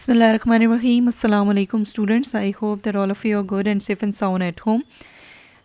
Bismillahirrahmanirrahim. Assalamu alaikum students. I hope that all of you are good and safe and sound at home.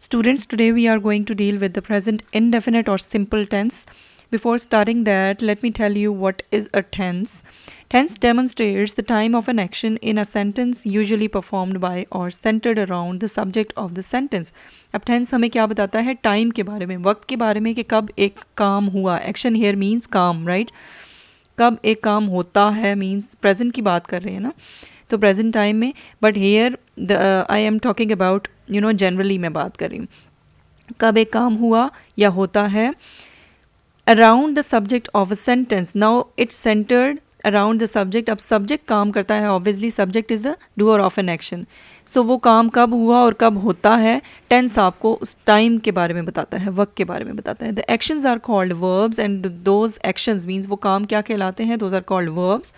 Students, today we are going to deal with the present indefinite or simple tense. Before starting that, let me tell you what is a tense. Tense demonstrates the time of an action in a sentence usually performed by or centered around the subject of the sentence. अब tense हमें क्या बताता है? Time के बारे में, वक्त के बारे में कि कब एक काम हुआ. Action here means काम, right? कब एक काम होता है मीन्स प्रेजेंट की बात कर रहे हैं ना, तो प्रेजेंट टाइम में. But here I am talking about generally मैं बात कर रही हूँ कब एक काम हुआ या होता है around the subject of a sentence. Now it's centred around the subject. अब सब्जेक्ट काम करता है, obviously subject is the doer of an action. So वो काम कब हुआ और कब होता है. टेंस आपको उस टाइम के बारे में बताता है, वक्त के बारे में बताता है. The actions are called verbs and those actions means वो काम क्या कहलाते हैं, those are called verbs.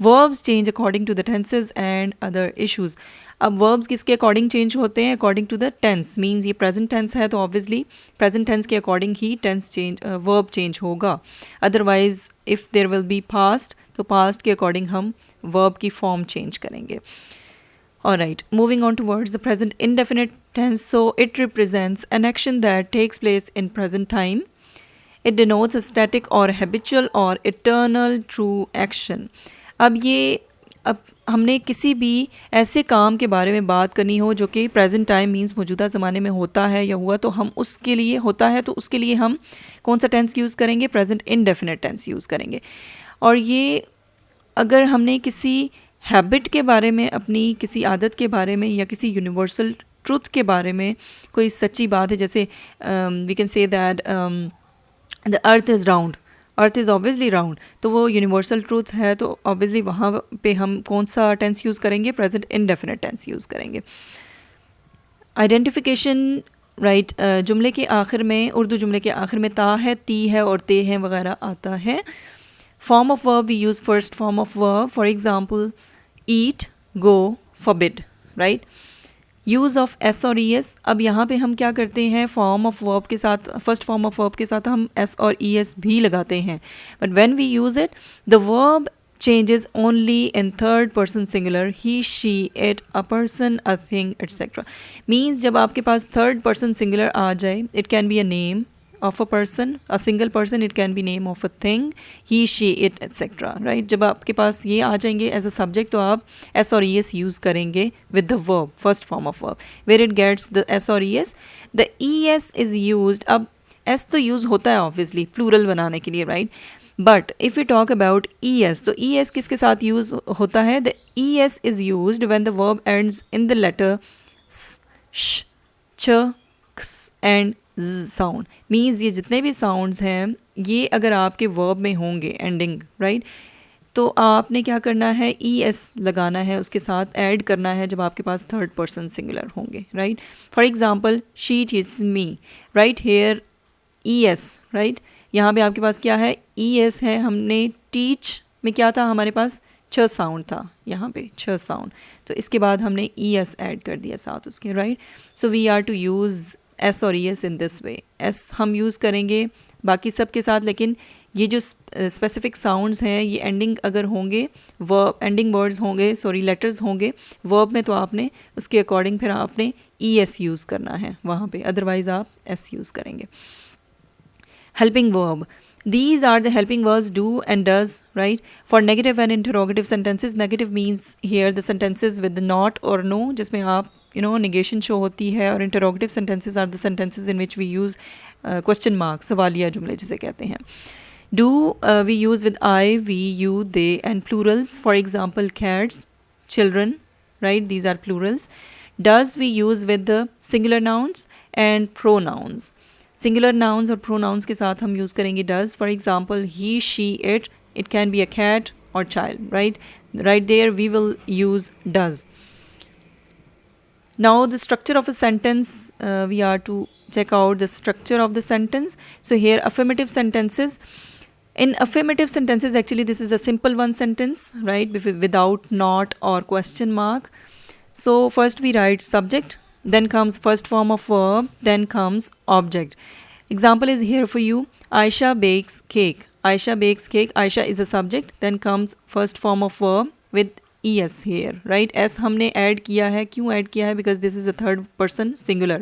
Verbs change according to the tenses and other issues. अब वर्ब्स किसके अकॉर्डिंग चेंज होते हैं? According to the tense. Means ये प्रेजेंट टेंस है तो ऑब्वियसली प्रेजेंट टेंस के अकॉर्डिंग ही टेंस चेंज वर्ब चेंज होगा. Otherwise if there will be past तो पास्ट के अकॉर्डिंग हम वर्ब की फॉर्म चेंज करेंगे. Alright, moving on towards the present indefinite tense. So it represents an action that takes place in present time. It denotes a static or habitual or eternal true action. अब हमने किसी भी ऐसे काम के बारे में बात करनी हो जो कि प्रेजेंट टाइम मीन्स मौजूदा ज़माने में होता है या हुआ, तो हम उसके लिए होता है तो उसके लिए हम कौन सा टेंस यूज़ करेंगे? प्रेजेंट इनडेफिनेट टेंस यूज़ करेंगे. और ये अगर हमने किसी हैबिट के बारे में, अपनी किसी आदत के बारे में या किसी यूनिवर्सल ट्रूथ के बारे में कोई सच्ची बात है, जैसे we can say that the earth is round, earth is obviously round, तो वो यूनिवर्सल ट्रूथ है, तो ऑब्वियसली वहाँ पे हम कौन सा टेंस यूज़ करेंगे? प्रेजेंट इनडेफिनेट टेंस यूज़ करेंगे. आइडेंटिफिकेशन राइट, जुमले के आखिर में, उर्दू जुमले के आखिर में ता है, ती है और ते हैं वगैरह आता है. Form of verb, we use first form of verb. For example, eat, go, forbid, right? Use of s और es. अब यहाँ पे हम क्या करते हैं? form of verb के साथ, first form of verb के साथ हम s और es भी लगाते हैं. But when we use it, the verb changes only in third person singular. He, she, it, a person, a thing, etc. Means जब आपके पास third person singular आ जाए, it can be a name of a person, a single person, it can be name of a thing, he, she, it, etc. right? जब आपके पास ये आ जाएंगे as a subject तो आप s और es यूज़ करेंगे with the verb, first form of verb. Where it gets the s और es, the es is used. अब s तो यूज़ होता है obviously plural बनाने के लिए, right? But if we talk about es, तो es किसके साथ यूज़ होता है? The es is used when the verb ends in the letter s, sh, ch, ks and sound. Means ये जितने भी साउंड्स हैं ये अगर आपके वर्ब में होंगे एंडिंग, राइट, तो आपने क्या करना है? ई एस लगाना है, उसके साथ ऐड करना है जब आपके पास थर्ड पर्सन सिंगुलर होंगे, right. For example she teaches me, right, here E S, right. यहाँ पे आपके पास क्या है? ई एस है. हमने टीच में क्या था? हमारे पास छ साउंड था, यहाँ पे छ साउंड, तो इसके बाद हमने ई एस ऐड कर दिया साथ उसके, right. So we are to use S और E S in this way. S हम यूज़ करेंगे बाकी सब के साथ, लेकिन ये जो स्पेसिफिक साउंड्स हैं ये एंडिंग अगर होंगे, वर्ब एंडिंग वर्ड्स होंगे, सॉरी लेटर्स होंगे वर्ब में, तो आपने उसके अकॉर्डिंग फिर आपने ई एस यूज़ करना है वहाँ पे, अदरवाइज़ आप एस यूज़ करेंगे. Helping verb, these are the helping verbs do and does, right? For negative and interrogative sentences, negative means here the sentences with the not or no, जिसमें आप negation show होती है, और interrogative sentences are the sentences in which we use question mark, सवालिया जुमले जिसे कहते हैं. Do we use with I, we, you, they and plurals. For example, cats, children, right? These are plurals. Does we use with the singular nouns and pronouns. Singular nouns और pronouns के साथ हम use करेंगे does. For example, he, she, it can be a cat or child, right? Right there we will use does. Now the structure of a sentence, we are to check out the structure of the sentence. So here affirmative sentences. In affirmative sentences, actually this is a simple one sentence, right? Without not or question mark. So first we write subject, then comes first form of verb, then comes object. Example is here for you. Aisha bakes cake. Aisha bakes cake. Aisha is a subject, then comes first form of verb with es here, right? S हमने add किया है, क्यों add किया है? Because this is a third person singular.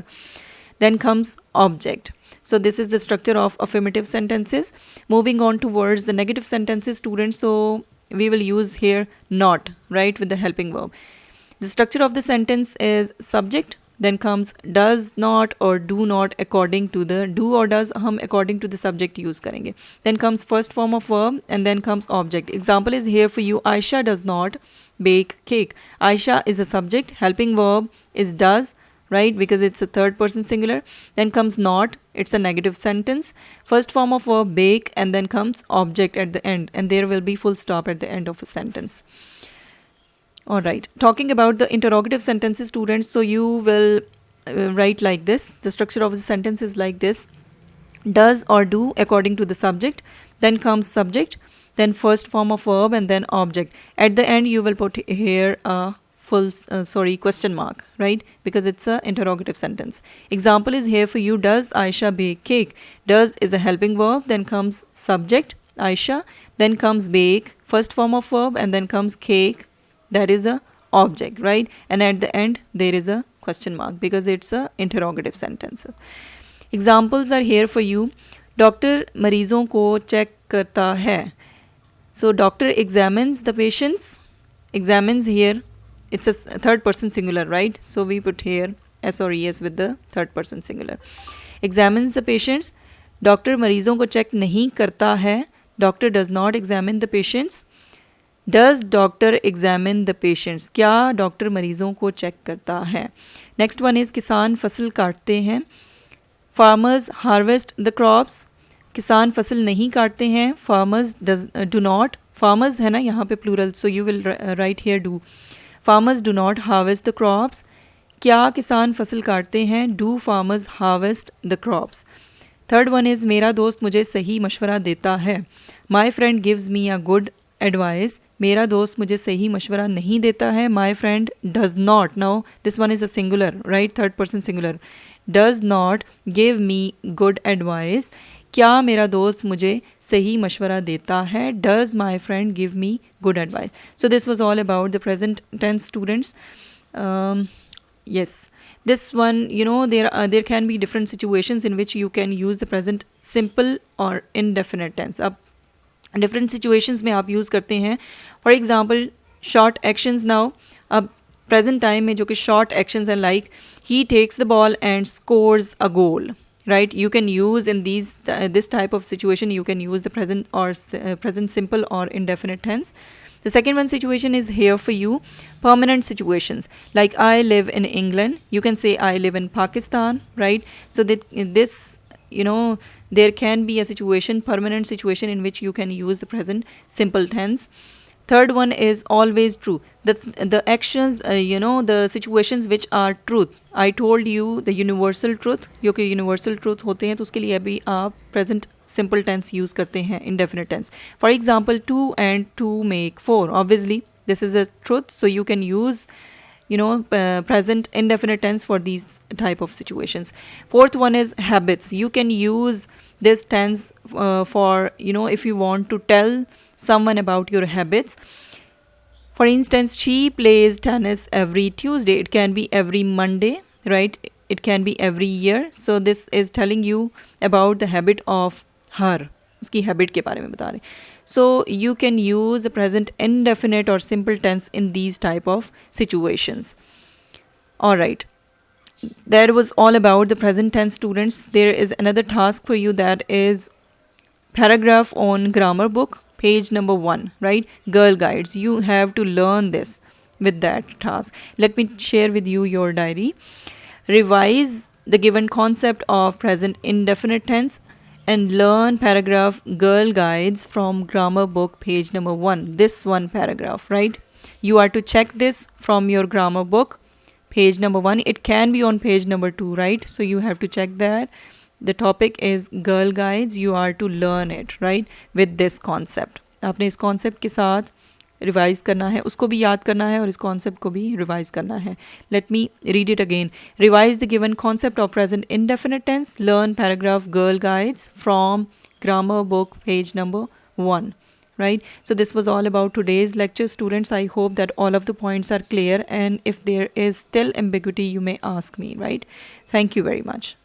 Then comes object. So this is the structure of affirmative sentences. Moving on towards the negative sentences, students. So we will use here not, right, with the helping verb. The structure of the sentence is subject, then comes does not or do not according to the do or does हम according to the subject use करेंगे. Then comes first form of verb and then comes object. Example is here for you. Aisha does not bake cake. Aisha is a subject, helping verb is does, right, because it's a third person singular. Then comes not, it's a negative sentence. First form of verb bake and then comes object at the end, and there will be full stop at the end of a sentence. Alright, talking about the interrogative sentences, students, so you will write like this. The structure of the sentence is like this. Does or do according to the subject, then comes subject, then first form of verb and then object. At the end you will put here a full question mark, right, because it's a interrogative sentence. Example is here for you. Does Aisha bake cake? Does is a helping verb, then comes subject Aisha, then comes bake, first form of verb, and then comes cake, that is a object, right? And at the end there is a question mark because it's a interrogative sentence. Examples are here for you. Doctor मरीज़ों को check करता है. So doctor examines the patients. Examines here, it's a third person singular, right? So we put here s or es with the third person singular. Examines the patients. Doctor मरीज़ों को check नहीं करता है. Doctor does not examine the patients. Does doctor examine the patients? क्या doctor मरीज़ों को check करता है? नेक्स्ट वन इज़ किसान फसल काटते हैं. Farmers harvest the crops. किसान फसल नहीं काटते हैं. Farmers do not. Farmers है ना यहाँ पे plural, so you will write here do. Farmers do not harvest the crops. क्या किसान फसल काटते हैं? Do farmers harvest the crops? Third one is मेरा दोस्त मुझे सही मशवरा देता है. My friend gives me a good advice. मेरा दोस्त मुझे सही मशवरा नहीं देता है. My friend does not. Now this one is a singular, right? Third person singular. Does not give me good advice. क्या मेरा दोस्त मुझे सही मशवरा देता है? Does my friend give me good advice? So this was all about the present tense, students. Yes, this one, you know, there can be different situations in which you can use the present simple or indefinite tense. अब different situations में आप use करते हैं. For example short actions. Now अब present time में जो कि short actions हैं, like he takes the ball and scores a goal, right? You can use in this type of situation, you can use the present or present simple or indefinite tense. The second one situation is here for you, permanent situations, like I live in England. You can say I live in Pakistan, right? So that in this, you know, there can be a situation, permanent situation, in which you can use the present simple tense. Third one is always true. The actions, you know, the situations which are truth. I told you the universal truth. जो कि universal truth होते हैं, तो उसके लिए अभी आप present simple tense use करते हैं, indefinite tense. For example, 2 and 2 make 4. Obviously, this is a truth, so you can use, you know, present indefinite tense for these type of situations. Fourth one is habits. You can use this tense for, you know, if you want to tell someone about your habits. For instance, she plays tennis every Tuesday. It can be every Monday, right? It can be every year. So this is telling you about the habit of her. उसकी habit के बारे में बता रहे. So you can use the present indefinite or simple tense in these type of situations. All right. That was all about the present tense, students. There is another task for you, that is paragraph on grammar book, page number 1, right? Girl guides. You have to learn this with that task. Let me share with you your diary. Revise the given concept of present indefinite tense and learn paragraph girl guides from grammar book, page number 1. This one paragraph, right? You are to check this from your grammar book, page number 1. It can be on page number 2, right? So you have to check that. The topic is girl guides. You are to learn it, right, with this concept. आपने इस concept के साथ revise करना है, उसको भी याद करना है और इस concept को भी रिवाइज करना है. Let me read it again. Revise the given concept of present indefinite tense. Learn paragraph girl guides from grammar book, page number 1. right? So this was all about today's lecture, students. I hope that all of the points are clear, and if there is still ambiguity, you may ask me, right? Thank you very much.